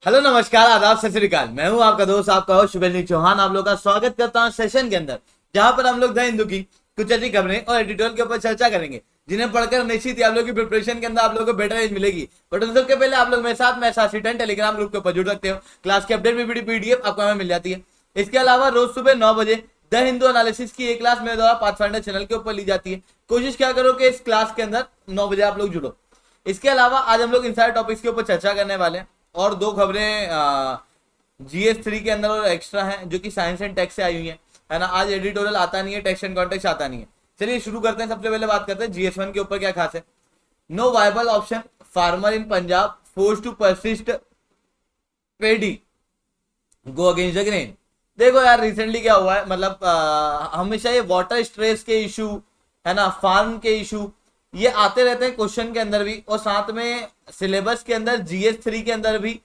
Hello नमस्कार आदाब सत श्री अकाल। मैं हूं आपका दोस्त आपका होस्ट शुभेंद्र चौहान। आप लोग का स्वागत करता हूं सेशन के अंदर, जहां पर हम लोग द हिंदू की कुछ अच्छी खबरें और एडिटोरियल के ऊपर चर्चा करेंगे, जिन्हें पढ़कर निश्चित ही आप लोग की प्रिपरेशन के अंदर आप लोगों को बेटर एज मिलेगी। बट उन सबके पहले आप लोग मेरे साथ टेलीग्राम ग्रुप के ऊपर जुड़ सकते हो। क्लास की अपडेट में पीडीएफ आपको हमें मिल जाती है। इसके अलावा रोज सुबह 9 बजे द हिंदू एनालिसिस की एक क्लास मेरे द्वारा पाथफाइंडर चैनल के ऊपर ली जाती है। कोशिश क्या करो कि इस क्लास के अंदर 9 बजे आप लोग जुड़ो। इसके अलावा आज हम लोग इन सारे टॉपिक्स के ऊपर चर्चा करने वाले हैं और दो खबरें GS3 के अंदर और एक्स्ट्रा हैं, जो कि साइंस एंड टेक्स से आई हुई है ना। आज एडिटोरियल आता नहीं है, टेक्स्ट एंड कॉन्टेक्स्ट आता नहीं है। चलिए शुरू करते हैं। सबसे पहले बात करते हैं GS1 के ऊपर क्या खास है। No viable option, farmer in Punjab force to persist paddy go against the grain. देखो यार, रिसेंटली क्या हुआ है, मतलब हमेशा ये वाटर स्ट्रेस के इशू है ना, फार्म के इशू ये आते रहते हैं क्वेश्चन के अंदर भी, और साथ में सिलेबस के अंदर GS3 के अंदर भी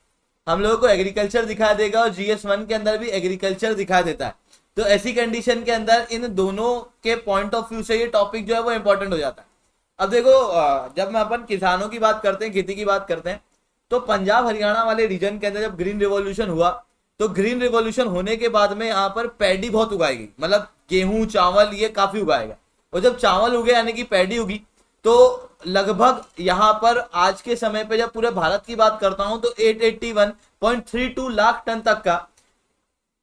हम लोगों को एग्रीकल्चर दिखा देगा और GS1 के अंदर भी एग्रीकल्चर दिखा देता है। तो ऐसी कंडीशन के अंदर इन दोनों के पॉइंट ऑफ व्यू से ये टॉपिक जो है वो इंपॉर्टेंट हो जाता है। अब देखो, जब मैं अपन किसानों की बात करते हैं, खेती की बात करते हैं, तो पंजाब हरियाणा वाले रीजन के अंदर जब ग्रीन रिवॉल्यूशन हुआ, तो ग्रीन रिवॉल्यूशन होने के बाद में यहाँ पर पैडी बहुत उगाएगी, मतलब गेहूं चावल ये काफी उगाएगा। और जब चावल उगे यानी कि पैडी उगी, तो लगभग यहाँ पर आज के समय पे जब पूरे भारत की बात करता हूं तो 881.32 लाख टन तक का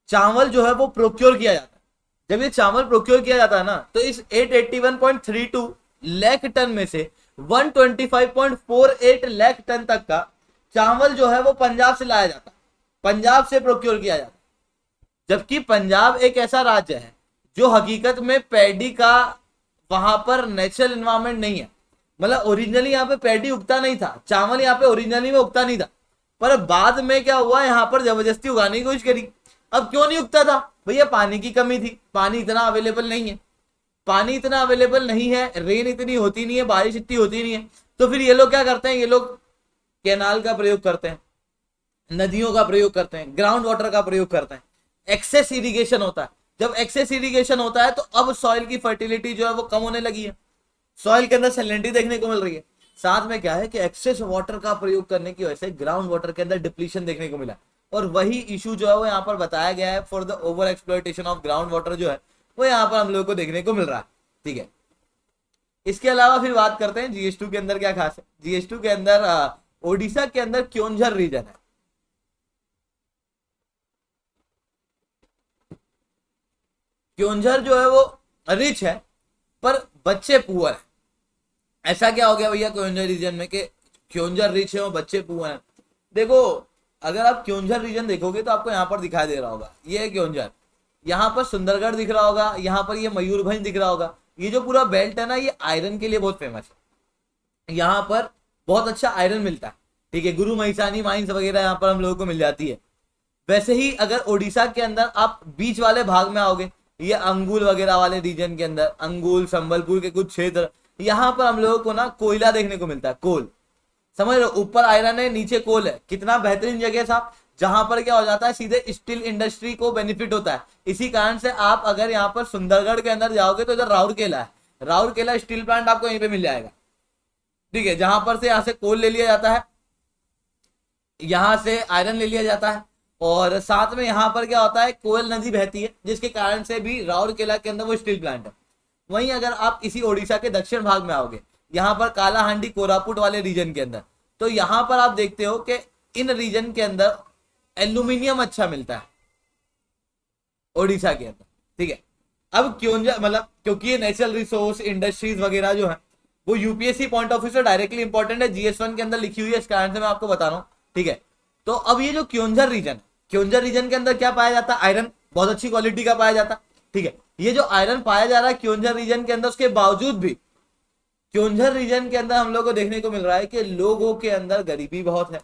चावल जो है वो प्रोक्योर किया जाता है। जब ये चावल प्रोक्योर किया जाता है ना, तो इस 881.32 लाख टन में से 125.48 लाख टन तक का चावल जो है वो पंजाब से लाया जाता है, पंजाब से प्रोक्योर किया जाता है। जबकि पंजाब एक ऐसा राज्य है जो हकीकत में पैडी का वहां पर नेचुरल एनवायरमेंट नहीं है, मतलब ओरिजिनली यहाँ पे पैडी उगता नहीं था, चावल यहाँ पे ओरिजिनली में उगता नहीं था, पर बाद में क्या हुआ, यहाँ पर जबरदस्ती उगाने की कोशिश करी। अब क्यों नहीं उगता था भैया? पानी की कमी थी, पानी इतना अवेलेबल नहीं है, पानी इतना अवेलेबल नहीं है, रेन इतनी होती नहीं है, बारिश इतनी होती नहीं है। तो फिर ये लोग क्या करते हैं, ये लोग कैनाल का प्रयोग करते हैं, नदियों का प्रयोग करते हैं, ग्राउंड वाटर का प्रयोग करते हैं, एक्सेस इरिगेशन होता है। जब एक्सेस इरिगेशन होता है तो अब सॉइल की फर्टिलिटी जो है वो कम होने लगी है, सॉइल के अंदर सैलिनिटी देखने को मिल रही है। साथ में क्या है कि एक्सेस वाटर का प्रयोग करने की वजह से ग्राउंड वाटर के अंदर डिप्लीशन देखने को मिला, और वही इशू जो है वो यहाँ पर बताया गया है for the over exploitation of ground water जो है वो यहाँ पर हम लोगों को देखने को मिल रहा है। ठीक है, इसके अलावा फिर बात करते हैं GS2 के अंदर क्या खास है। GS2 के अंदर ओडिशा के अंदर क्योंझर रीजन है। क्योंझर जो है वो रिच है पर बच्चे पुअर है। ऐसा क्या हो गया भैया क्योंझर रीजन में कि क्योंझर रिच है और बच्चे पुअर हैं? देखो, अगर आप क्योंझर रीजन देखोगे तो आपको यहाँ पर दिखाई दे रहा होगा, ये है क्योंझर, यहाँ पर सुंदरगढ़ दिख रहा होगा, यहाँ पर ये मयूरभंज दिख रहा होगा। ये जो पूरा बेल्ट है ना, ये आयरन के लिए बहुत फेमस है, यहाँ पर बहुत अच्छा आयरन मिलता है। ठीक है, गुरु महिसानी माइंस वगैरह यहाँ पर हम लोगों को मिल जाती है। वैसे ही अगर उड़ीसा के अंदर आप बीच वाले भाग में आओगे, ये अंगुल वगैरह वाले रीजन के अंदर, अंगुल संबलपुर के कुछ क्षेत्र, यहाँ पर हम लोगों को ना कोयला देखने को मिलता है, कोल। समझ रहे हो, ऊपर आयरन है नीचे कोल है। कितना बेहतरीन जगह साहब, जहां पर क्या हो जाता है सीधे स्टील इंडस्ट्री को बेनिफिट होता है। इसी कारण से आप अगर यहाँ पर सुंदरगढ़ के अंदर जाओगे तो इधर राउरकेला है, राउरकेला स्टील प्लांट आपको यहीं पे मिल जाएगा। ठीक है, जहां पर से यहाँ से कोल ले लिया जाता है, यहाँ से आयरन ले लिया जाता है, और साथ में यहाँ पर क्या होता है, कोयल नदी बहती है, जिसके कारण से भी राउरकेला के अंदर वो स्टील प्लांट है। वहीं अगर आप इसी ओडिशा के दक्षिण भाग में आओगे, यहाँ पर कालाहांडी कोरापुट वाले रीजन के अंदर, तो यहाँ पर आप देखते हो कि इन रीजन के अंदर एल्यूमिनियम अच्छा मिलता है ओडिशा के अंदर। ठीक है, अब क्योंझर मतलब क्योंकि ये नेचुरल रिसोर्स इंडस्ट्रीज वगैरह जो है वो यूपीएससी पॉइंट ऑफ व्यू से डायरेक्टली इंपॉर्टेंट है, GS1 के अंदर लिखी हुई है, इस कारण से मैं आपको बता रहा हूँ। ठीक है, तो अब ये जो क्योंझर रीजन, क्योंझर रीजन के अंदर क्या पाया जाता है? आयरन बहुत अच्छी क्वालिटी का पाया जाता है। ठीक है, ये जो आयरन पाया जा रहा है क्योंझर रीजन के अंदर, उसके बावजूद भी क्योंझर रीजन के अंदर हम लोग को देखने को मिल रहा है कि लोगों के अंदर गरीबी बहुत है,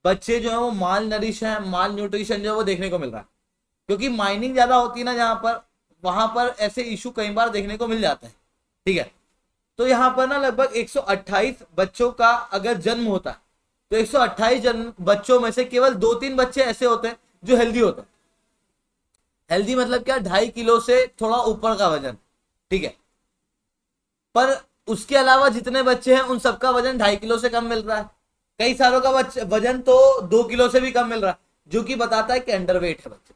बच्चे जो है वो माल नरिश है, माल न्यूट्रिशन जो है वो देखने को मिल रहा है, क्योंकि माइनिंग ज्यादा होती है ना जहां पर, वहां पर ऐसे इशू कई बार देखने को मिल जाते हैं। ठीक है, तो यहाँ पर ना लगभग 128 बच्चों का अगर जन्म होता है, तो 128 बच्चों में से केवल 2-3 बच्चे ऐसे होते हैं जो हेल्दी होते हैं। हेल्दी मतलब क्या, 2.5 किलो से थोड़ा ऊपर का वजन। ठीक है, पर उसके अलावा जितने बच्चे हैं उन सबका वजन 2.5 किलो से कम मिल रहा है। कई सालों का वजन तो 2 किलो से भी कम मिल रहा है, जो कि बताता है कि अंडरवेट है बच्चे।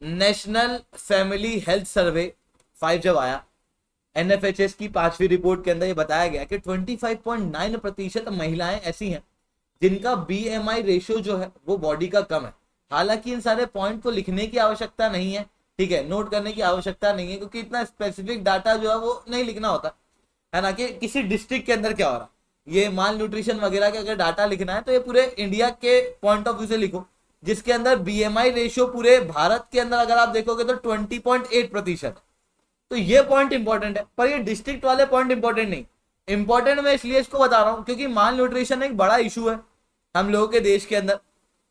नेशनल फैमिली हेल्थ सर्वे 5 जब आया, एनएफएचएस की 5वीं रिपोर्ट के अंदर ये बताया गया कि 25.9% महिलाएं ऐसी हैं जिनका बीएमआई रेशियो जो है वो बॉडी का कम है। हालांकि इन सारे पॉइंट को लिखने की आवश्यकता नहीं है, ठीक है, नोट करने की आवश्यकता नहीं है, क्योंकि इतना स्पेसिफिक डाटा जो है वो नहीं लिखना होता है ना, कि किसी डिस्ट्रिक्ट के अंदर क्या हो रहा, ये माल न्यूट्रिशन वगैरह का अगर डाटा लिखना है तो ये पूरे इंडिया के पॉइंट ऑफ व्यू से लिखो, जिसके अंदर बीएमआई रेशियो पूरे भारत के अंदर अगर आप देखोगे तो 20.8%। तो ये पॉइंट इंपॉर्टेंट है, पर ये डिस्ट्रिक्ट वाले पॉइंट इंपॉर्टेंट नहीं। इंपॉर्टेंट मैं इसलिए इसको बता रहा हूँ क्योंकि माल न्यूट्रिशन एक बड़ा इशू है हम लोगों के देश के अंदर,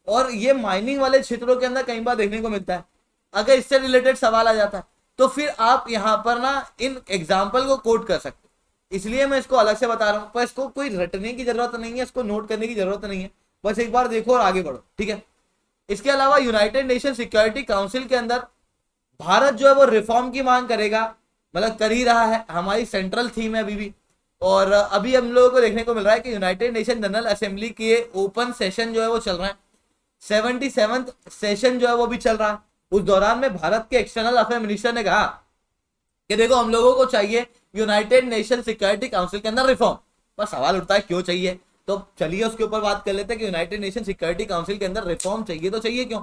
और ये माइनिंग वाले क्षेत्रों के अंदर कई बार देखने को मिलता है। अगर इससे रिलेटेड सवाल आ जाता है तो फिर आप यहाँ पर ना इन एग्जाम्पल को कोट कर सकते, इसलिए मैं इसको अलग से बता रहा हूँ। पर इसको कोई रटने की जरूरत नहीं है, इसको नोट करने की जरूरत नहीं है, बस एक बार देखो और आगे बढ़ो, ठीक है। इसके अलावा यूनाइटेड नेशन सिक्योरिटी काउंसिल के अंदर भारत जो है वो रिफॉर्म की मांग करेगा, मतलब कर ही रहा है, हमारी सेंट्रल थीम है अभी भी। और अभी हम लोगों को देखने को मिल रहा है कि यूनाइटेड नेशन जनरल असेंबली के ओपन सेशन जो है वो चल रहा है, 77th सेशन जो है वो भी चल रहा है। उस दौरान में भारत के एक्सटर्नल अफेयर मिनिस्टर ने कहा कि देखो हम लोगों को चाहिए यूनाइटेड नेशन सिक्योरिटी काउंसिल के अंदर रिफॉर्म। पर सवाल उठता है क्यों चाहिए, तो चलिए उसके ऊपर बात कर लेते हैं कि यूनाइटेड नेशन सिक्योरिटी काउंसिल के अंदर रिफॉर्म चाहिए तो चाहिए क्यों।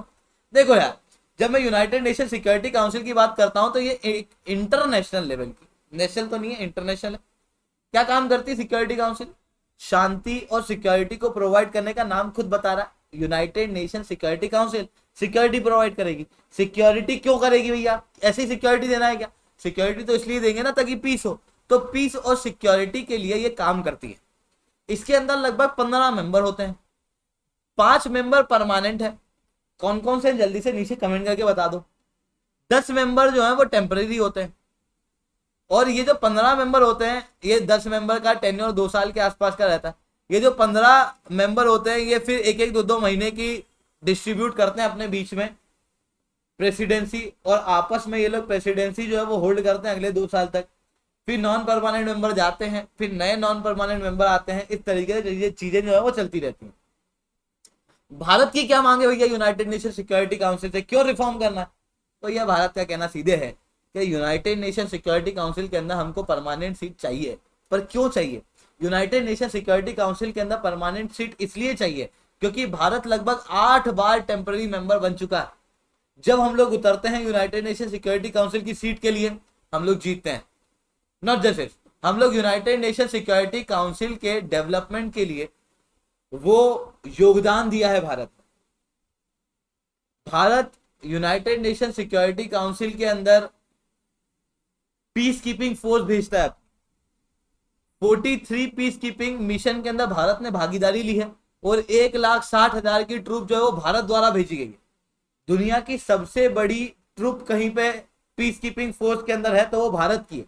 देखो यार, जब मैं यूनाइटेड नेशन सिक्योरिटी काउंसिल की बात करता हूं तो ये एक इंटरनेशनल लेवल की, नेशनल तो नहीं है, इंटरनेशनल है। क्या काम करती है सिक्योरिटी काउंसिल? शांति और सिक्योरिटी को प्रोवाइड करने का नाम खुद बता रहा है, United Nation Security council security provide करेगी। सिक्योरिटी क्यों करेगी भैया, ऐसे ही सिक्योरिटी देना है क्या? सिक्योरिटी तो इसलिए देंगे ना ताकि पीस हो, तो पीस और सिक्योरिटी के लिए ये काम करती है। इसके अंदर लगभग 15 मेंबर होते हैं, 5 मेंबर परमानेंट है। कौन कौन से जल्दी से नीचे कमेंट करके बता दो। 10 मेंबर जो है वो टेम्परेरी होते हैं, और ये जो 15 मेंबर होते हैं, ये 10 मेंबर का टेन्योर 2 साल के आसपास का रहता है। ये जो 15 मेंबर होते हैं ये फिर एक एक 2-2 महीने की डिस्ट्रीब्यूट करते हैं अपने बीच में प्रेसिडेंसी, और आपस में ये लोग प्रेसिडेंसी जो है वो होल्ड करते हैं अगले 2 साल तक। फिर नॉन परमानेंट मेंबर जाते हैं, फिर नए नॉन परमानेंट मेंबर आते हैं, इस तरीके से ये चीजें जो है वो चलती रहती हैं। भारत की क्या मांगे भैया यूनाइटेड नेशन सिक्योरिटी काउंसिल से, क्यों रिफॉर्म करना है? तो यह भारत का कहना सीधे है कि यूनाइटेड नेशन सिक्योरिटी काउंसिल के अंदर हमको परमानेंट सीट चाहिए। पर क्यों चाहिए? यूनाइटेड नेशन सिक्योरिटी काउंसिल के अंदर परमानेंट सीट इसलिए चाहिए क्योंकि भारत लगभग 8 बार टेम्पररी मेंबर बन चुका है। जब हम लोग उतरते हैं यूनाइटेड नेशन सिक्योरिटी काउंसिल की सीट के लिए, हम लोग जीतते हैं। नॉट जस्ट इट, हम लोग यूनाइटेड नेशन सिक्योरिटी काउंसिल के डेवलपमेंट के लिए वो योगदान दिया है भारत ने। Bharat United Nation Security Council के अंदर पीस कीपिंग फोर्स भेजता है। 43 पीस कीपिंग मिशन के अंदर भारत ने भागीदारी ली है, और 1,60,000 की ट्रूप जो है वो भारत द्वारा भेजी गई है। दुनिया की सबसे बड़ी ट्रूप कहीं पे पीस कीपिंग फोर्स के अंदर है तो वो भारत की है।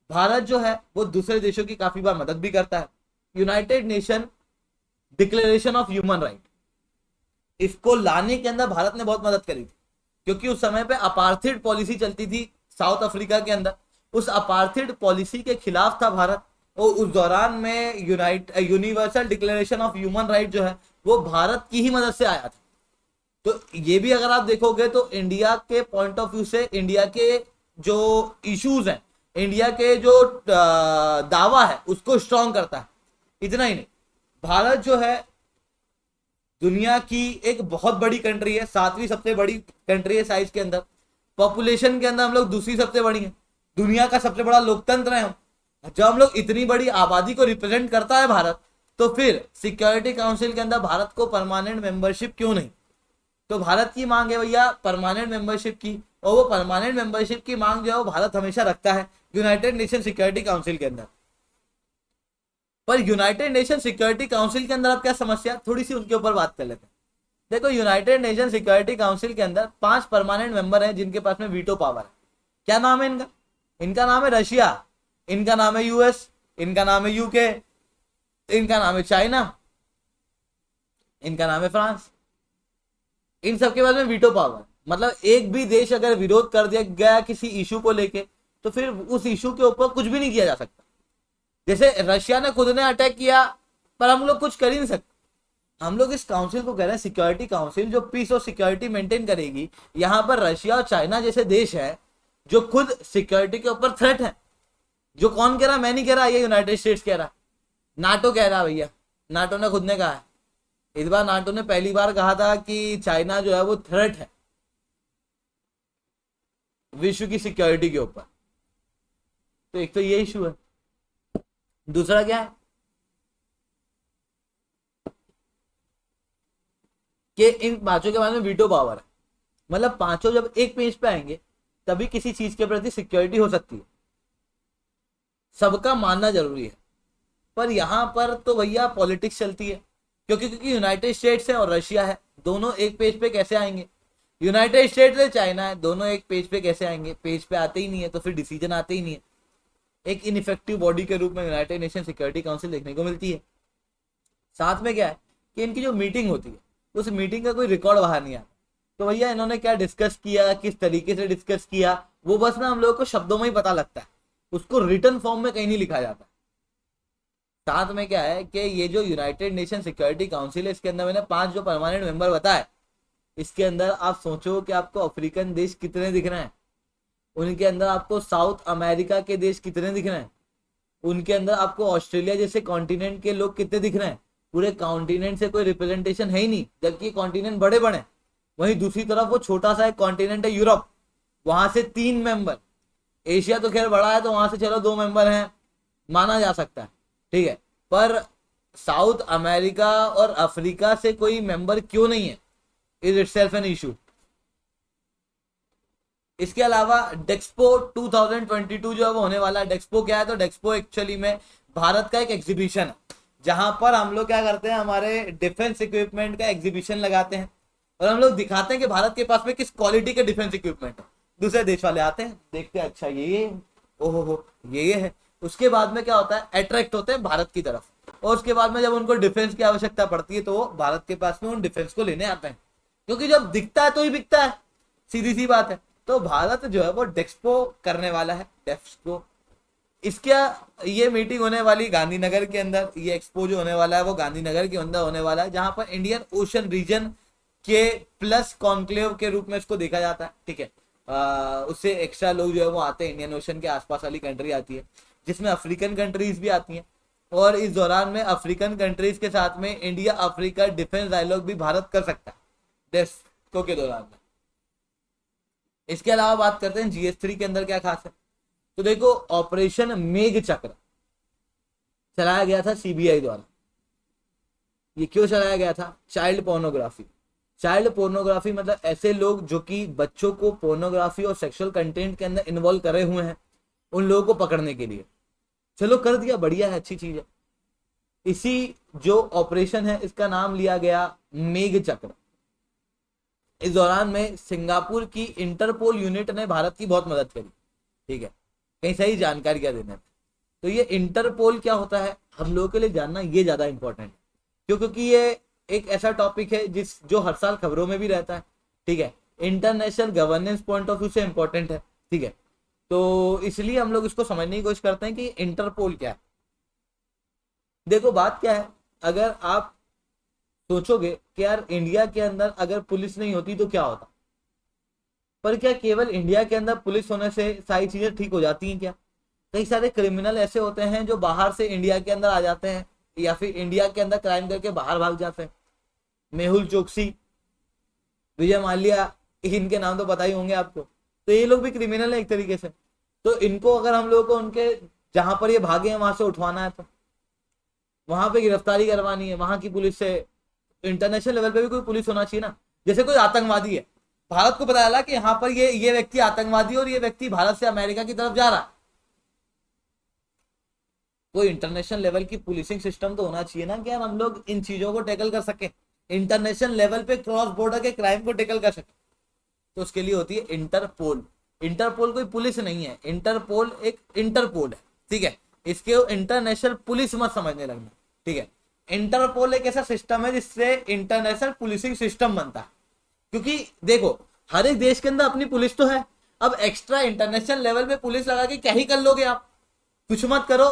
भारत जो है वो दूसरे देशों की काफी बार मदद भी करता है। United nation declaration of human right, इसको लाने के अंदर भारत ने बहुत मदद करी थी, क्योंकि उस समय पे अपार्थिड पॉलिसी चलती थी साउथ अफ्रीका के अंदर। उस अपार्थिड पॉलिसी के खिलाफ था भारत, और उस दौरान में universal declaration of human right जो है वो भारत की ही मदद से आया था। तो ये भी अगर आप देखोगे तो इंडिया के पॉइंट ऑफ व्यू से इंडिया के जो इश्यूज हैं, इंडिया के जो दावा है उसको स्ट्रॉन्ग करता है। इतना ही नहीं, भारत जो है दुनिया की एक बहुत बड़ी कंट्री है, 7वीं सबसे बड़ी कंट्री है साइज के अंदर। पॉपुलेशन के अंदर हम लोग दूसरी सबसे बड़ी है, दुनिया का सबसे बड़ा लोकतंत्र है हम। जब हम लोग इतनी बड़ी आबादी को रिप्रेजेंट करता है भारत, तो फिर सिक्योरिटी काउंसिल के अंदर भारत को परमानेंट मेंबरशिप क्यों नहीं? तो भारत की मांग है भैया परमानेंट मेंबरशिप की, और वो परमानेंट मेंबरशिप की मांग जो है वो भारत हमेशा रखता है यूनाइटेड नेशन सिक्योरिटी काउंसिल के अंदर। पर यूनाइटेड नेशन सिक्योरिटी काउंसिल के अंदर अब क्या समस्या, थोड़ी सी उनके ऊपर बात कर लेते हैं। देखो, यूनाइटेड नेशन सिक्योरिटी काउंसिल के अंदर 5 परमानेंट मेंबर हैं जिनके पास में वीटो पावर है। क्या नाम है इनका? इनका नाम है रशिया, इनका नाम है यूएस, इनका नाम है यूके, इनका नाम है चाइना, इनका नाम है फ्रांस। इन सबके पास में वीटो पावर, मतलब एक भी देश अगर विरोध कर दिया गया किसी इशू को लेके तो फिर उस इशू के ऊपर कुछ भी नहीं किया जा सकता। जैसे रशिया ने खुद ने अटैक किया, पर हम लोग कुछ कर ही नहीं सकते। हम लोग इस काउंसिल को कह रहे हैं सिक्योरिटी काउंसिल, जो पीस और सिक्योरिटी मेंटेन करेगी। यहाँ पर रशिया और चाइना जैसे देश है जो खुद सिक्योरिटी के ऊपर थ्रेट है। जो कौन कह रहा, मैं नहीं कह रहा, ये यूनाइटेड स्टेट्स कह रहा, नाटो कह रहा भैया, नाटो ने खुद ने कहा है। इस बार नाटो ने पहली बार कहा था कि चाइना जो है वो थ्रेट है विश्व की सिक्योरिटी के ऊपर। तो एक तो ये इशू है, दूसरा क्या है कि इन पांचों के बारे में वीटो पावर है। मतलब पांचों जब एक पेज पे आएंगे तभी किसी चीज के प्रति सिक्योरिटी हो सकती है, सबका मानना जरूरी है। पर यहां पर तो भैया पॉलिटिक्स चलती है, क्योंकि यूनाइटेड स्टेट्स है और रशिया है, दोनों एक पेज पे कैसे आएंगे। यूनाइटेड स्टेट्स है, चाइना है, दोनों एक पेज पे कैसे आएंगे, पेज पे आते ही नहीं है, तो फिर डिसीजन आते ही नहीं है। एक इनइफेक्टिव बॉडी के रूप में यूनाइटेड नेशन सिक्योरिटी काउंसिल देखने को मिलती है। साथ में क्या है कि इनकी जो मीटिंग होती है उस मीटिंग का कोई रिकॉर्ड बाहर नहीं आता। तो भैया इन्होंने क्या डिस्कस किया, किस तरीके से डिस्कस किया, वो बस ना हम लोगों को शब्दों में ही पता लगता है, उसको रिटर्न फॉर्म में कहीं नहीं लिखा जाता। साथ में क्या है कि ये जो यूनाइटेड नेशन सिक्योरिटी काउंसिल है, इसके अंदर मैंने 5 जो परमानेंट मेंबर बताए, इसके अंदर आप सोचो कि आपको अफ्रीकन देश कितने दिख रहे हैं, उनके अंदर आपको साउथ अमेरिका के देश कितने दिख रहे हैं, उनके अंदर आपको ऑस्ट्रेलिया जैसे कॉन्टिनेंट के लोग कितने दिख रहे हैं। पूरे कॉन्टिनेंट से कोई रिप्रेजेंटेशन है ही नहीं, जबकि कॉन्टिनेंट बड़े बड़े। वहीं दूसरी तरफ वो छोटा सा एक कॉन्टिनेंट है यूरोप, वहां से 3 मेंबर। एशिया तो खैर बड़ा है तो वहां से चलो 2 मेंबर हैं, माना जा सकता है, ठीक है। पर साउथ अमेरिका और अफ्रीका से कोई मेंबर क्यों नहीं है, इज इटसेल्फ एन इशू। इसके अलावा डेक्सपो 2022 जो है वो होने वाला है। डेक्सपो क्या है, तो डेक्सपो एक्चुअली में भारत का एक एग्जीबिशन है, जहां पर हम लोग क्या करते हैं, हमारे डिफेंस इक्विपमेंट का एग्जीबिशन लगाते हैं और हम लोग दिखाते हैं कि भारत के पास में किस क्वालिटी के डिफेंस इक्विपमेंट है। दूसरे देश वाले आते हैं, देखते हैं, अच्छा ये ओहो हो ये है। उसके बाद में क्या होता है, अट्रैक्ट होते हैं भारत की तरफ, और उसके बाद में जब उनको डिफेंस की आवश्यकता पड़ती है तो वो भारत के पास में उन डिफेंस को लेने आते हैं, क्योंकि जब दिखता है तो ही बिकता है, सीधी सी बात है। तो भारत जो है वो डेक्सपो करने वाला है, डेक्सपो। इसका ये मीटिंग होने वाली गांधीनगर के अंदर, ये एक्सपो जो होने वाला है वो गांधीनगर के अंदर होने वाला है, जहां पर इंडियन ओशन रीजन के प्लस कॉन्क्लेव के रूप में इसको देखा जाता है, ठीक है। उससे एक्स्ट्रा लोग जो है वो आते हैं, इंडियन ओशन के आसपास वाली कंट्री आती है, जिसमें अफ्रीकन कंट्रीज भी आती हैं। और इस दौरान में अफ्रीकन कंट्रीज के साथ में इंडिया अफ्रीका डिफेंस डायलॉग भी भारत कर सकता है डेस्को के दौरान में। इसके अलावा बात करते हैं GS3 के अंदर क्या खास है। तो देखो, ऑपरेशन मेघ चक्र चलाया गया था CBI द्वारा। ये क्यों चलाया गया था, चाइल्ड पोर्नोग्राफी। चाइल्ड पोर्नोग्राफी मतलब ऐसे लोग जो कि बच्चों को पोर्नोग्राफी और सेक्सुअल कंटेंट के अंदर इन्वॉल्व करे हुए हैं, उन लोगों को पकड़ने के लिए। चलो कर दिया, बढ़िया है, अच्छी चीज है। इसी जो ऑपरेशन है इसका नाम लिया गया मेघ चक्र। इस दौरान में सिंगापुर की इंटरपोल यूनिट ने भारत की बहुत मदद करी, ठीक है, कहीं सही जानकारी क्या देने में। तो ये इंटरपोल क्या होता है हम लोगों के लिए जानना ये ज्यादा इंपॉर्टेंट है, क्योंकि ये एक ऐसा टॉपिक है जो हर साल खबरों में भी रहता है, ठीक है। International governance point of view से इंपॉर्टेंट है, ठीक है। तो इसलिए हम लोग इसको समझने की कोशिश करते हैं कि इंटरपोल क्या है। देखो बात क्या है, अगर आप सोचोगे कि यार इंडिया के अंदर अगर पुलिस नहीं होती तो क्या होता, पर क्या केवल इंडिया के अंदर पुलिस होने से सारी चीजें ठीक हो जाती हैं क्या। कई सारे क्रिमिनल ऐसे होते हैं जो बाहर से इंडिया के अंदर आ जाते हैं, या फिर इंडिया के अंदर क्राइम करके बाहर भाग जाते हैं। मेहुल चोकसी, विजय माल्या, इनके नाम तो पता ही होंगे आपको। तो ये लोग भी क्रिमिनल है एक तरीके से। तो इनको अगर हम लोगों को उनके जहां पर ये भागे हैं वहां से उठवाना है, तो वहां पे गिरफ्तारी करवानी है वहां की पुलिस से। इंटरनेशनल लेवल पे भी कोई पुलिस होना चाहिए ना। जैसे कोई आतंकवादी है, भारत को पता चला कि यहाँ पर ये व्यक्ति आतंकवादी और ये व्यक्ति भारत से अमेरिका की तरफ जा रहा है, कोई इंटरनेशनल लेवल की पुलिसिंग सिस्टम तो होना चाहिए ना कि हम लोग इन चीजों को टैकल कर सके, इंटरनेशनल लेवल पे क्रॉस बॉर्डर के क्राइम को टैकल कर सके। तो उसके लिए होती है इंटरपोल। इंटरपोल कोई पुलिस नहीं है, इंटरपोल एक इंटरपोल है, ठीक है। इसके इंटरनेशनल पुलिस मत समझने लगना, ठीक है। इंटरपोल एक ऐसा सिस्टम है जिससे इंटरनेशनल पुलिसिंग सिस्टम बनता है, क्योंकि देखो हर एक देश के अंदर अपनी पुलिस तो है, अब एक्स्ट्रा इंटरनेशनल लेवल पे पुलिस लगा के क्या ही कर लोगे आप, कुछ मत करो,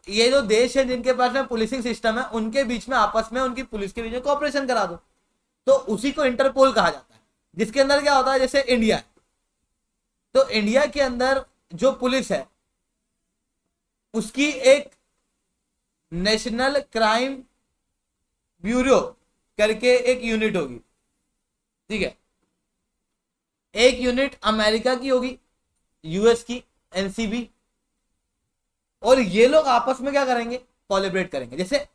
ये जो देश है जिनके पास में पुलिसिंग सिस्टम है, उनके बीच में आपस में, उनकी पुलिस के बीच में कोऑपरेशन करा दो, तो उसी को इंटरपोल कहा जाता है। जिसके अंदर क्या होता है, जैसे इंडिया है, तो इंडिया के अंदर जो पुलिस है उसकी एक नेशनल क्राइम ब्यूरो करके एक यूनिट होगी, ठीक है। एक यूनिट अमेरिका की होगी, यूएस की, एनसीबी, और ये लोग आपस में क्या करेंगे, कोलैबोरेट करेंगे। जैसे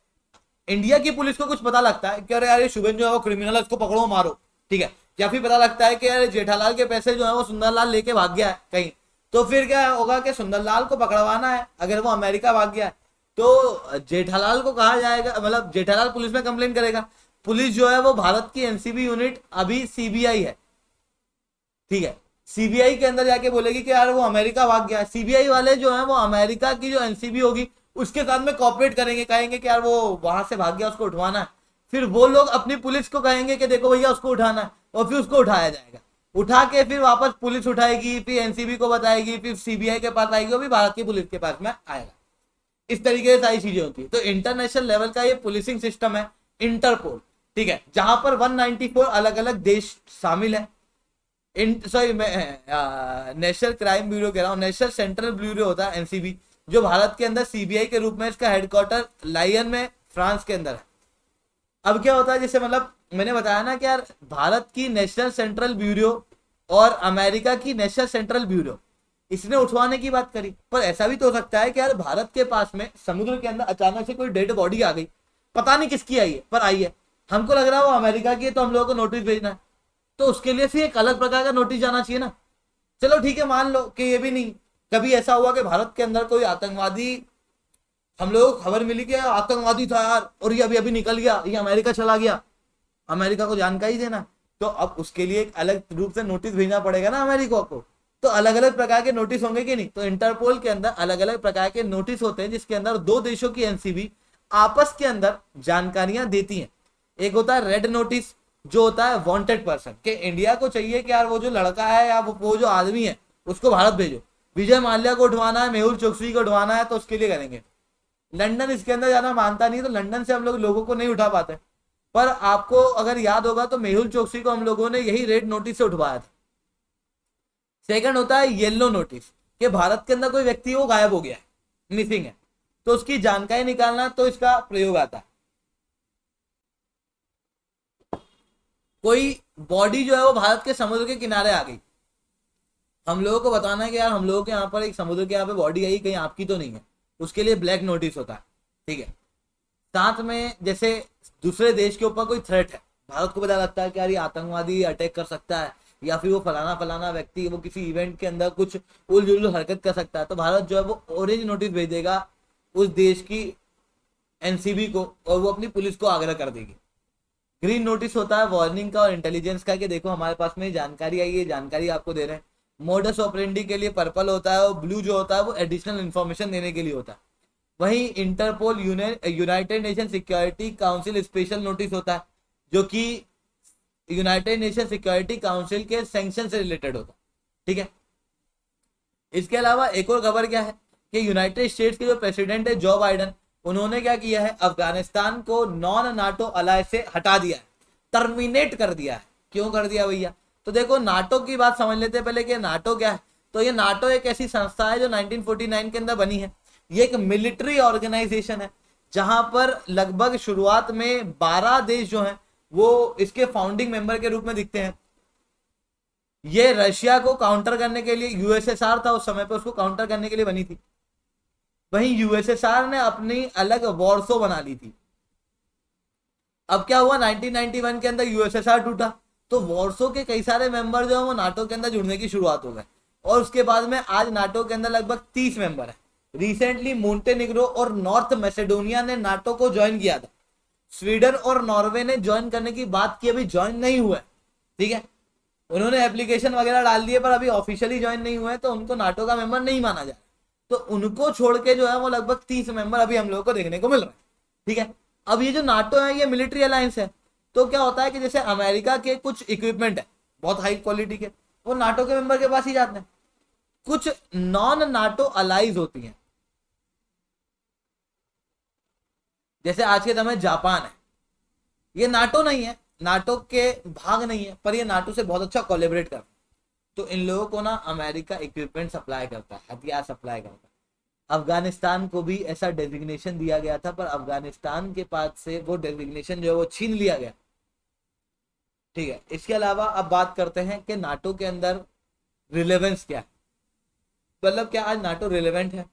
इंडिया की पुलिस को कुछ पता लगता है कि अरे यार ये शुभन जो है वो क्रिमिनल है, उसको पकड़ो मारो, ठीक है। या फिर पता लगता है कि यार जेठालाल के पैसे जो है वो सुंदरलाल लेके भाग गया है कहीं, तो फिर क्या होगा कि सुंदरलाल को पकड़वाना है, अगर वो अमेरिका भाग गया है तो जेठालाल को कहा जाएगा, मतलब जेठालाल पुलिस में कंप्लेन करेगा। पुलिस जो है वो भारत की एनसीबी यूनिट अभी सीबीआई है, ठीक है। सीबीआई के अंदर जाके बोलेगी कि यार वो अमेरिका भाग गया। सीबीआई वाले जो है वो अमेरिका की जो एनसीबी होगी उसके साथ में कॉपरेट करेंगे, कहेंगे कि यार वो वहां से भाग गया, उसको उठवाना है। फिर वो लोग अपनी पुलिस को कहेंगे कि देखो भैया उसको उठाना है, और फिर उसको उठाया जाएगा। उठा के फिर वापस पुलिस उठाएगी, फिर एनसीबी को बताएगी, फिर सीबीआई के पास आएगी, वो भी भारत की पुलिस के पास में आएगा। इस तरीके से सारी चीजें होती है। तो इंटरनेशनल लेवल का ये पुलिसिंग सिस्टम है इंटरपोल, ठीक है, जहां पर 194 अलग अलग देश शामिल है। सॉरी मैं नेशनल क्राइम ब्यूरो कह रहा हूँ, नेशनल सेंट्रल ब्यूरो होता है एनसीबी, जो भारत के अंदर सीबीआई के रूप में, इसका हेडक्वार्टर लायन में फ्रांस के अंदर है। अब क्या होता है, जैसे मतलब मैंने बताया ना कि यार भारत की नेशनल सेंट्रल ब्यूरो और अमेरिका की नेशनल सेंट्रल ब्यूरो, इसने उठवाने की बात करी, पर ऐसा भी तो हो सकता है कि यार भारत के पास में समुद्र के अंदर अचानक से कोई डेड बॉडी आ गई, पता नहीं किसकी आई है, पर आई है, हमको लग रहा है वो अमेरिका की है, तो हम लोगों को नोटिस भेजना है, तो उसके लिए फिर एक अलग प्रकार का नोटिस जाना चाहिए ना। चलो ठीक है, मान लो कि ये भी नहीं, कभी ऐसा हुआ कि भारत के अंदर कोई आतंकवादी, हम लोगों को खबर मिली कि आतंकवादी था यार, और ये अभी अभी निकल गया, ये अमेरिका चला गया, अमेरिका को जानकारी देना, तो अब उसके लिए एक अलग रूप से नोटिस भेजना पड़ेगा ना अमेरिका को। तो अलग अलग प्रकार के नोटिस होंगे कि नहीं, तो इंटरपोल के अंदर अलग अलग प्रकार के नोटिस होते हैं, जिसके अंदर दो देशों की एनसीबी आपस के अंदर जानकारियां देती हैं। एक होता है रेड नोटिस, जो होता है वांटेड पर्सन, के इंडिया को चाहिए कि यार वो जो लड़का है या वो जो आदमी है उसको भारत भेजो। विजय माल्या को उठवाना है, मेहुल चोकसी को उठवाना है, तो उसके लिए करेंगे। लंदन इसके अंदर जाना मानता नहीं, तो लंदन से हम लोग लोगों को नहीं उठा पाते। पर आपको अगर याद होगा तो मेहुल चोकसी को हम लोगों ने यही रेड नोटिस से उठवाया था। सेकंड होता है येलो नोटिस, कि भारत के अंदर कोई व्यक्ति वो गायब हो गया है, मिसिंग है, तो उसकी जानकारी निकालना, तो इसका प्रयोग आता है। कोई बॉडी जो है वो भारत के समुद्र के किनारे आ गई, हम लोगों को बताना है कि यार हम लोगों के यहाँ पर एक समुद्र के यहाँ पे बॉडी आई, कहीं आपकी तो नहीं है, उसके लिए ब्लैक नोटिस होता है, ठीक है। साथ में जैसे दूसरे देश के ऊपर कोई थ्रेट है, भारत को पता लगता है कि यार ये आतंकवादी अटैक कर सकता है, या फिर वो फलाना फलाना व्यक्ति वो किसी इवेंट के अंदर कुछ उलझुल हरकत कर सकता है, तो भारत जो है वो ऑरेंज नोटिस भेजेगा उस देश की एनसीबी को, और वो अपनी पुलिस को आग्रह कर देगी। ग्रीन नोटिस होता है वार्निंग का और इंटेलिजेंस का, कि देखो हमारे पास में जानकारी आई है, जानकारी आपको दे रहे हैं। मोडस ऑपरेंडी के लिए पर्पल होता है, और ब्लू जो होता है वो एडिशनल इन्फॉर्मेशन देने के लिए होता है। वहीं Interpol United Nation Security Council special notice होता है, जो कि यूनाइटेड नेशन सिक्योरिटी काउंसिल के सैंक्शन से रिलेटेड होता है, ठीक है। इसके अलावा एक और खबर क्या है कि यूनाइटेड स्टेट्स के जो प्रेसिडेंट है जो बाइडन, उन्होंने क्या किया है, अफगानिस्तान को नॉन नाटो अलायंस से हटा दिया है, टर्मिनेट कर दिया है। क्यों कर दिया भैया, तो देखो नाटो की बात समझ लेते हैं पहले कि नाटो क्या है। तो ये नाटो एक ऐसी संस्था है जो 1949 के अंदर बनी है। ये एक मिलिट्री ऑर्गेनाइजेशन है, जहां पर लगभग शुरुआत में 12 देश जो हैं वो इसके फाउंडिंग मेंबर के रूप में दिखते हैं। ये रशिया को काउंटर करने के लिए, यूएसएसआर था उस समय पे, उसको काउंटर करने के लिए बनी थी। वहीं यूएसएसआर ने अपनी अलग वॉर्सो बना ली थी। अब क्या हुआ, 1991 के अंदर यूएसएसआर टूटा, तो वॉर्सो के कई सारे मेंबर जो है वो नाटो के अंदर जुड़ने की शुरुआत हो गए, और उसके बाद में आज नाटो के अंदर लगभग 30 मेंबर है। रिसेंटली मोंटेनिग्रो और नॉर्थ मैसेडोनिया ने नाटो को ज्वाइन किया था। स्वीडन और नॉर्वे ने ज्वाइन करने की बात की, अभी ज्वाइन नहीं हुआ, ठीक है। उन्होंने एप्लीकेशन वगैरह डाल दिए, पर अभी ऑफिशियली ज्वाइन नहीं हुए, तो उनको नाटो का मेंबर नहीं माना जाए। तो उनको छोड़ के जो है वो लगभग 30 मेंबर अभी हम लोगों को देखने को मिल रहा है, ठीक है। अब ये जो नाटो है ये मिलिट्री अलायंस है, तो क्या होता है कि जैसे अमेरिका के कुछ इक्विपमेंट है बहुत हाई क्वालिटी के, वो नाटो के मेंबर के पास ही जाते हैं। कुछ नॉन नाटो अलाइज होती हैं, जैसे आज के समय जापान है, ये नाटो नहीं है, नाटो के भाग नहीं है, पर ये नाटो से बहुत अच्छा कोलेबरेट करता है। तो इन लोगों को ना अमेरिका इक्विपमेंट सप्लाई करता है, हथियार सप्लाई करता है। अफगानिस्तान को भी ऐसा डेजिग्नेशन दिया गया था, पर अफगानिस्तान के पास से वो डेजिग्नेशन जो है वो छीन लिया गया। ठीक है, इसके अलावा अब बात करते हैं कि नाटो के अंदर रिलेवेंस क्या है, मतलब क्या आज नाटो रिलेवेंट है?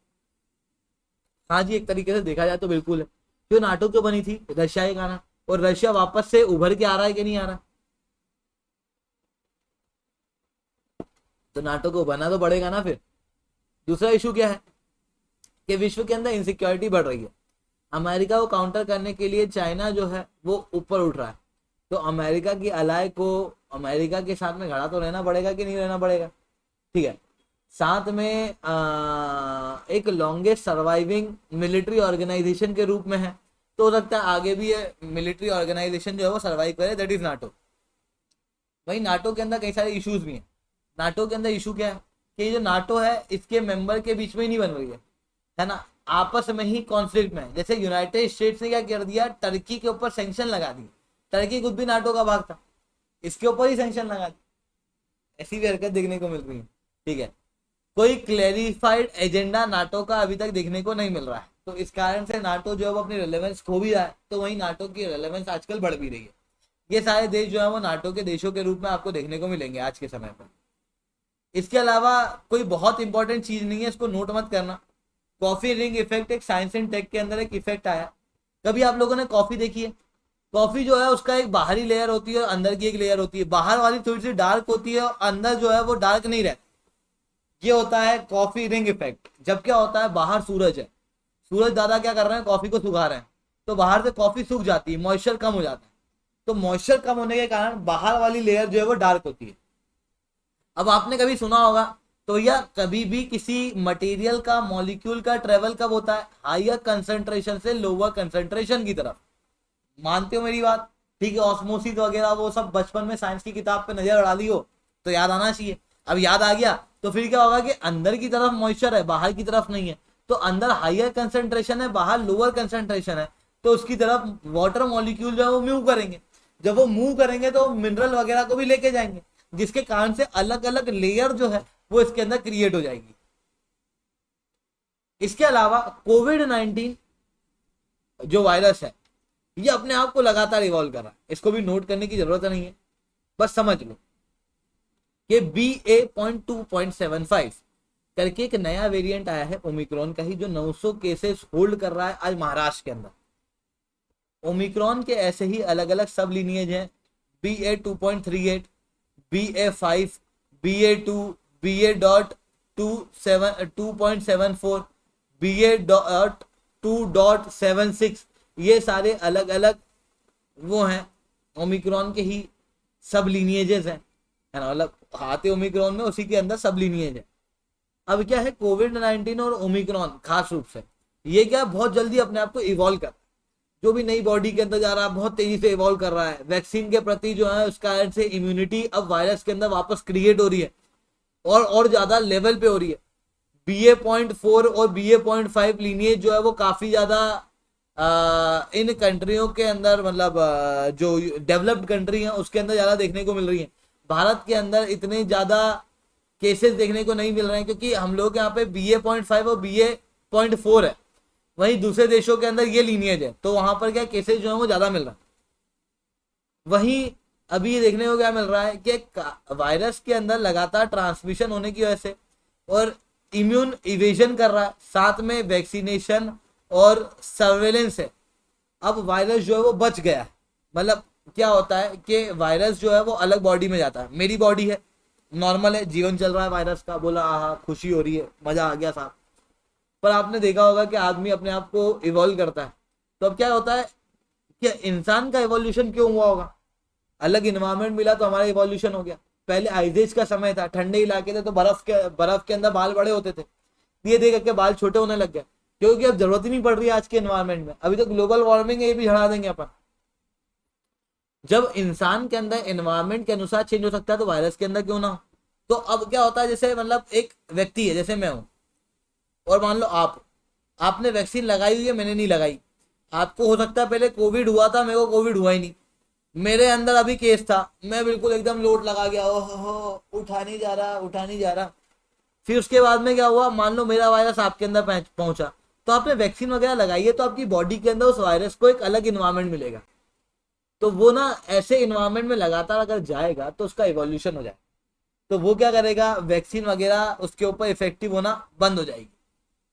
हाँ जी, एक तरीके से देखा जाए तो बिल्कुल है। जो नाटो क्यों बनी थी? रशिया के कारण। और रशिया वापस से उभर के आ रहा है कि नहीं आ रहा? तो नाटो को उभरना तो पड़ेगा ना फिर। दूसरा इशू क्या है कि विश्व के अंदर इनसिक्योरिटी बढ़ रही है। अमेरिका को काउंटर करने के लिए चाइना जो है वो ऊपर उठ रहा है, तो अमेरिका की अलाय को अमेरिका के साथ में खड़ा तो रहना पड़ेगा कि नहीं रहना पड़ेगा? ठीक है, साथ में एक लॉन्गेस्ट सर्वाइविंग मिलिट्री ऑर्गेनाइजेशन के रूप में है, तो हो सकता है आगे भी ये मिलिट्री ऑर्गेनाइजेशन जो है वो सर्वाइव करे, दैट इज नाटो। वही नाटो के अंदर कई सारे इश्यूज भी हैं। नाटो के अंदर इशू क्या है कि ये जो नाटो है इसके मेंबर के बीच में ही नहीं बन रही है ना, आपस में ही कॉन्फ्लिक्ट में है। जैसे यूनाइटेड स्टेट्स ने क्या कर दिया, टर्की के ऊपर सैंक्शन लगा दी। टर्की खुद भी नाटो का भाग था, इसके ऊपर ही सैंक्शन लगा दी। ऐसी भी हरकत देखने को मिल रही है। ठीक है, कोई क्लैरिफाइड एजेंडा नाटो का अभी तक देखने को नहीं मिल रहा है, तो इस कारण से नाटो जो है वो अपनी रेलेवेंस खो भी रहा है, तो वहीं नाटो की रेलेवेंस आजकल बढ़ भी रही है। ये सारे देश जो है वो नाटो के देशों के रूप में आपको देखने को मिलेंगे आज के समय पर। इसके अलावा कोई बहुत इंपॉर्टेंट चीज नहीं है, इसको नोट मत करना। कॉफी रिंग इफेक्ट एक साइंस एंड टेक के अंदर एक इफेक्ट आया। कभी आप लोगों ने कॉफी देखी है? कॉफी जो है उसका एक बाहरी लेयर होती है और अंदर की एक लेयर होती है। बाहर वाली थोड़ी सी डार्क होती है और अंदर जो है वो डार्क नहीं रहती। ये होता है कॉफी रिंग इफेक्ट। जब क्या होता है, बाहर सूरज है, सूरज दादा क्या कर रहे हैं, कॉफी को सुखा रहे हैं, तो बाहर से कॉफी सूख जाती है, मॉइस्चर कम हो जाता है। तो मॉइस्चर कम होने के कारण बाहर वाली लेयर जो है वो डार्क होती है। अब आपने कभी सुना होगा, तो यह कभी भी किसी मटेरियल का मॉलिक्यूल का ट्रेवल कब होता है? हायर कंसंट्रेशन से लोअर कंसंट्रेशन की तरफ। मानते हो मेरी बात? ठीक है, ऑस्मोसिस वगैरह वो सब बचपन में साइंस की किताब पे नजर अड़ा ली हो तो याद आना चाहिए। अब याद आ गया तो फिर क्या होगा कि अंदर की तरफ मॉइस्चर है, बाहर की तरफ नहीं है, तो अंदर हायर कंसंट्रेशन है, बाहर लोअर कंसंट्रेशन है, तो उसकी तरफ वाटर मॉलिक्यूल जो है वो मूव करेंगे। जब वो मूव करेंगे तो मिनरल वगैरह को भी लेके जाएंगे, जिसके कारण से अलग अलग लेयर जो है वो इसके अंदर क्रिएट हो जाएगी। इसके अलावा कोविड-19 जो वायरस है ये अपने आप को लगातार इवॉल्व कर रहा है, इसको भी नोट करने की जरूरत नहीं है, बस समझ लो कि BA.2.75 करके एक नया वेरिएंट आया है ओमिक्रॉन का ही, जो 900 केसेस होल्ड कर रहा है आज महाराष्ट्र के अंदर। ओमिक्रॉन के ऐसे ही अलग अलग सब लिनिएज हैं, BA.2.38, BA.5, BA.2, BA.2.74, BA.2.76, ये सारे अलग अलग वो हैं ओमिक्रॉन के ही सब लिनिएजेस हैं, है ना, मतलब आते ओमिक्रॉन में उसी के अंदर सब लिनिएज है। अब क्या है, कोविड-19 और ओमिक्रॉन खास रूप से ये क्या बहुत जल्दी अपने आप को इवॉल्व कर, जो भी नई बॉडी के अंदर जा रहा है बहुत तेजी से इवॉल्व कर रहा है। वैक्सीन के प्रति जो है उसका कारण से इम्यूनिटी अब वायरस के अंदर वापस क्रिएट हो रही है और ज्यादा लेवल पे हो रही है। BA.4 और BA.5 लीनिएज जो है वो काफी ज्यादा इन कंट्रियों के अंदर, मतलब जो डेवलप्ड कंट्री हैं उसके अंदर ज्यादा देखने को मिल रही है। भारत के अंदर इतने ज्यादा केसेस देखने को नहीं मिल रहे हैं क्योंकि हम लोग यहाँ पे BA.5 और BA.4 है, वहीं दूसरे देशों के अंदर ये लीनिएज है, तो वहां पर क्या केसेस जो है वो ज्यादा मिल रहा है। वहीं अभी ये देखने को क्या मिल रहा है कि वायरस के अंदर लगातार ट्रांसमिशन होने की वजह से और इम्यून इवेजन कर रहा है, साथ में वैक्सीनेशन और सर्वेलेंस है, अब वायरस जो है वो बच गया है। मतलब क्या होता है कि वायरस जो है वो अलग बॉडी में जाता है, मेरी बॉडी है नॉर्मल है, जीवन चल रहा है वायरस का, बोला आहा खुशी हो रही है, मजा आ गया साहब। पर आपने देखा होगा कि आदमी अपने आप को इवॉल्व करता है, तो अब क्या होता है कि इंसान का इवोल्यूशन क्यों हुआ होगा? अलग इन्वायरमेंट मिला तो हमारा इवोल्यूशन हो गया। पहले आइस एज का समय था, ठंडे इलाके थे, तो बर्फ के अंदर बाल बड़े होते थे, धीरे धीरे करके बाल छोटे होने लग गए, क्योंकि अब जरूरत ही नहीं पड़ रही आज के इन्वायरमेंट में। अभी तो ग्लोबल वार्मिंग है, ये भी झड़ा देंगे अपन। जब इंसान के अंदर एनवायरनमेंट के अनुसार चेंज हो सकता है तो वायरस के अंदर क्यों ना हो? तो अब क्या होता है, जैसे मतलब एक व्यक्ति है, जैसे मैं हूं और मान लो आपने वैक्सीन लगाई हुई है, मैंने नहीं लगाई, आपको हो सकता है पहले कोविड हुआ था, मेरे को कोविड हुआ ही नहीं, मेरे अंदर अभी केस था, मैं बिल्कुल एकदम लोट लगा गया, ओहो उठा नहीं जा रहा, उठा नहीं जा रहा। फिर उसके बाद में क्या हुआ, मान लो मेरा वायरस आपके अंदर पहुंचा, तो आपने वैक्सीन वगैरह लगाई है, तो आपकी बॉडी के अंदर उस वायरस को एक अलग इन्वायरमेंट मिलेगा। तो वो ना ऐसे इन्वायरमेंट में लगातार अगर जाएगा तो उसका इवोल्यूशन हो जाए, तो वो क्या करेगा, वैक्सीन वगैरह उसके ऊपर इफेक्टिव होना बंद हो जाएगी।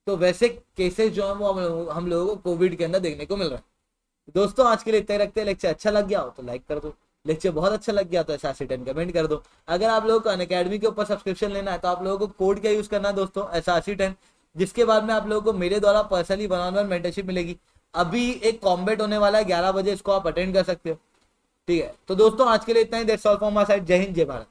तो वैसे केसेस जो है वो हम लोगों को कोविड के अंदर देखने को मिल रहा है। दोस्तों आज के लिए इतना ही रखते हैं। लेक्चर अच्छा लग गया हो तो लाइक कर दो, लेक्चर बहुत अच्छा लग गया तो ऐसा 10 कमेंट कर दो। अगर आप लोगों को अनअकैडमी के ऊपर सब्सक्रिप्शन लेना है तो आप लोगों को कोड क्या यूज करना है दोस्तों, ऐसा 10, जिसके बाद में आप लोगों को मेरे द्वारा पर्सनली 1-on-1 मेंटरशिप मिलेगी। अभी एक कॉम्बेट होने वाला है 11 बजे, इसको आप अटेंड कर सकते हो। ठीक है, तो दोस्तों आज के लिए इतना ही। That's all from my side. जय हिंद, जय भारत।